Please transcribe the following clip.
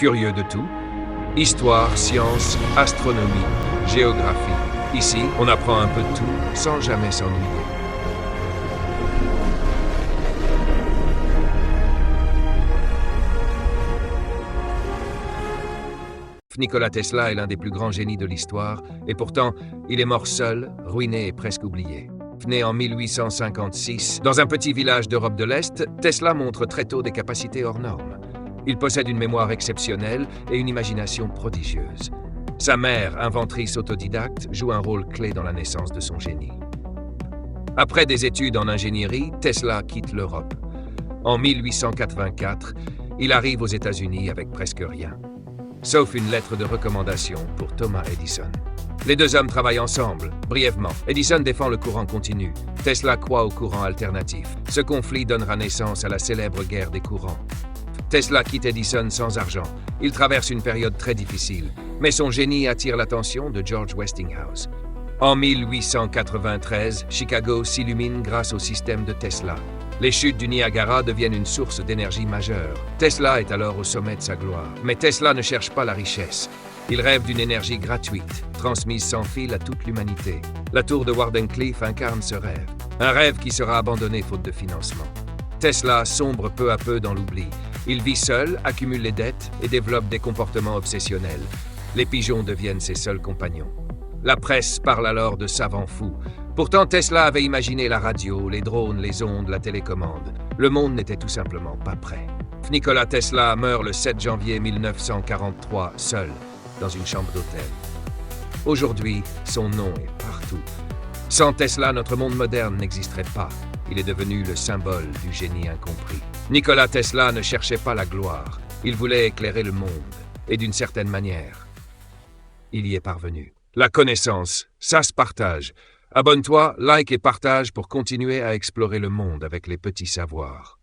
Curieux de tout? Histoire, sciences, astronomie, géographie. Ici, on apprend un peu de tout sans jamais s'ennuyer. Nikola Tesla est l'un des plus grands génies de l'histoire, et pourtant, il est mort seul, ruiné et presque oublié. Né en 1856, dans un petit village d'Europe de l'Est, Tesla montre très tôt des capacités hors normes. Il possède une mémoire exceptionnelle et une imagination prodigieuse. Sa mère, inventrice autodidacte, joue un rôle clé dans la naissance de son génie. Après des études en ingénierie, Tesla quitte l'Europe. En 1884, il arrive aux États-Unis avec presque rien, sauf une lettre de recommandation pour Thomas Edison. Les deux hommes travaillent ensemble, brièvement. Edison défend le courant continu. Tesla croit au courant alternatif. Ce conflit donnera naissance à la célèbre guerre des courants. Tesla quitte Edison sans argent. Il traverse une période très difficile, mais son génie attire l'attention de George Westinghouse. En 1893, Chicago s'illumine grâce au système de Tesla. Les chutes du Niagara deviennent une source d'énergie majeure. Tesla est alors au sommet de sa gloire. Mais Tesla ne cherche pas la richesse. Il rêve d'une énergie gratuite, transmise sans fil à toute l'humanité. La tour de Wardenclyffe incarne ce rêve. Un rêve qui sera abandonné faute de financement. Tesla sombre peu à peu dans l'oubli. Il vit seul, accumule les dettes et développe des comportements obsessionnels. Les pigeons deviennent ses seuls compagnons. La presse parle alors de savants fous. Pourtant, Tesla avait imaginé la radio, les drones, les ondes, la télécommande. Le monde n'était tout simplement pas prêt. Nikola Tesla meurt le 7 janvier 1943, seul, dans une chambre d'hôtel. Aujourd'hui, son nom est partout. Sans Tesla, notre monde moderne n'existerait pas. Il est devenu le symbole du génie incompris. Nikola Tesla ne cherchait pas la gloire. Il voulait éclairer le monde. Et d'une certaine manière, il y est parvenu. La connaissance, ça se partage. Abonne-toi, like et partage pour continuer à explorer le monde avec les petits savoirs.